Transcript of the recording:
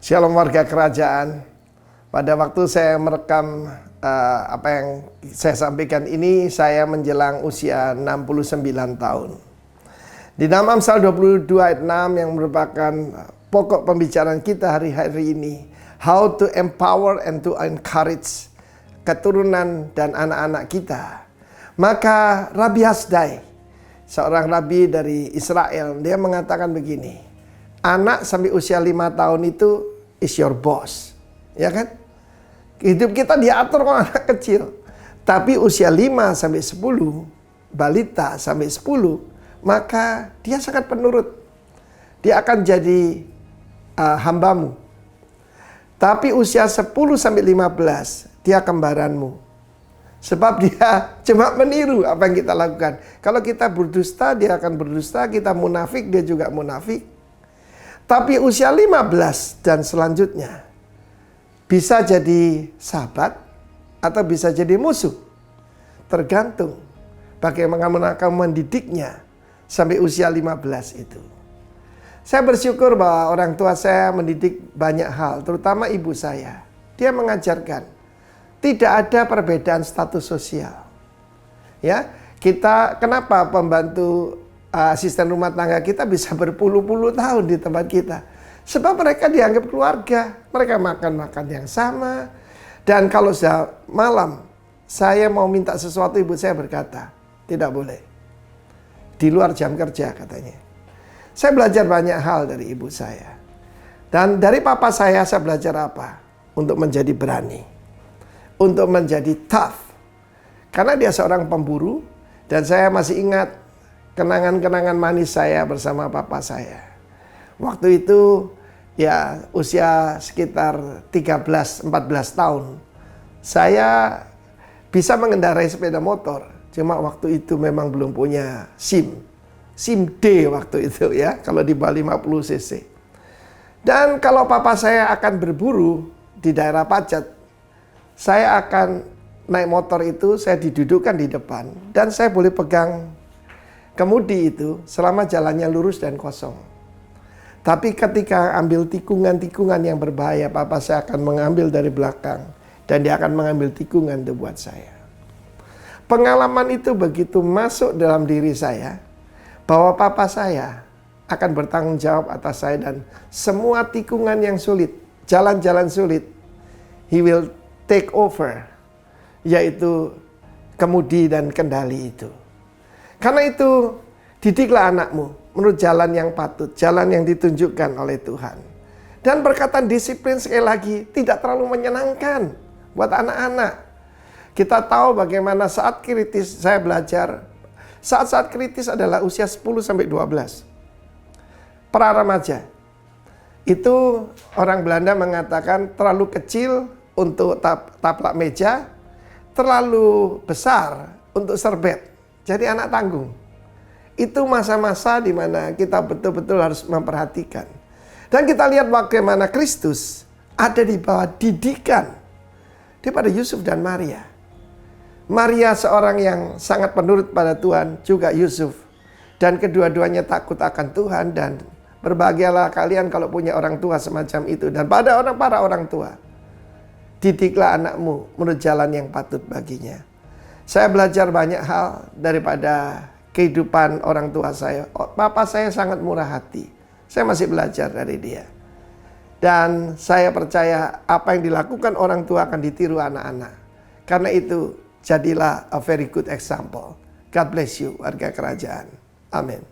Shalom warga kerajaan. Pada waktu saya merekam apa yang saya sampaikan ini, saya menjelang usia 69 tahun. Di dalam Amsal 22 ayat 6 yang merupakan pokok pembicaraan kita hari-hari ini, how to empower and to encourage keturunan dan anak-anak kita. Maka Rabbi Hasdai, seorang rabi dari Israel, dia mengatakan begini, anak sampai usia 5 tahun itu is your boss, ya kan? Hidup kita diatur kalau anak kecil. Tapi usia 5 sampai 10, balita sampai 10, maka dia sangat penurut. Dia akan jadi hambamu. Tapi usia 10 sampai 15, dia kembaranmu. Sebab dia cuma meniru apa yang kita lakukan. Kalau kita berdusta, dia akan berdusta. Kita munafik, dia juga munafik. Tapi usia 15 dan selanjutnya bisa jadi sahabat atau bisa jadi musuh. Tergantung bagaimana kamu mendidiknya sampai usia 15 itu. Saya bersyukur bahwa orang tua saya mendidik banyak hal, terutama ibu saya. Dia mengajarkan tidak ada perbedaan status sosial. Ya, kita kenapa pembantu asisten rumah tangga kita bisa berpuluh-puluh tahun di tempat kita? Sebab mereka dianggap keluarga. Mereka makan yang sama. Dan kalau sudah malam, saya mau minta sesuatu, ibu saya berkata, tidak boleh. Di luar jam kerja katanya. Saya belajar banyak hal dari ibu saya. Dan dari papa saya belajar apa? Untuk menjadi berani. Untuk menjadi tough. Karena dia seorang pemburu. Dan saya masih ingat kenangan-kenangan manis saya bersama papa saya. Waktu itu ya usia sekitar 13-14 tahun. Saya bisa mengendarai sepeda motor. Cuma waktu itu memang belum punya SIM. SIM D waktu itu ya, kalau di bawah 50 cc. Dan kalau papa saya akan berburu di daerah Pacet, saya akan naik motor itu, saya didudukkan di depan. Dan saya boleh pegang kemudi itu selama jalannya lurus dan kosong. Tapi ketika ambil tikungan-tikungan yang berbahaya, papa saya akan mengambil dari belakang. Dan dia akan mengambil tikungan itu buat saya. Pengalaman itu begitu masuk dalam diri saya, bahwa papa saya akan bertanggung jawab atas saya. Dan semua tikungan yang sulit, jalan-jalan sulit, he will take over. Yaitu kemudi dan kendali itu. Karena itu, didiklah anakmu menurut jalan yang patut, jalan yang ditunjukkan oleh Tuhan. Dan perkataan disiplin sekali lagi tidak terlalu menyenangkan buat anak-anak. Kita tahu bagaimana saat kritis saya belajar. Saat-saat kritis adalah usia 10-12. Pra remaja. Itu orang Belanda mengatakan terlalu kecil untuk taplak meja, terlalu besar untuk serbet. Jadi anak tanggung. Itu masa-masa di mana kita betul-betul harus memperhatikan. Dan kita lihat bagaimana Kristus ada di bawah didikan daripada Yusuf dan Maria. Maria seorang yang sangat penurut pada Tuhan, juga Yusuf. Dan kedua-duanya takut akan Tuhan, dan berbahagialah kalian kalau punya orang tua semacam itu. Dan pada para orang tua, didiklah anakmu menurut jalan yang patut baginya. Saya belajar banyak hal daripada kehidupan orang tua saya. Papa saya sangat murah hati. Saya masih belajar dari dia. Dan saya percaya apa yang dilakukan orang tua akan ditiru anak-anak. Karena itu, jadilah a very good example. God bless you, warga kerajaan. Amin.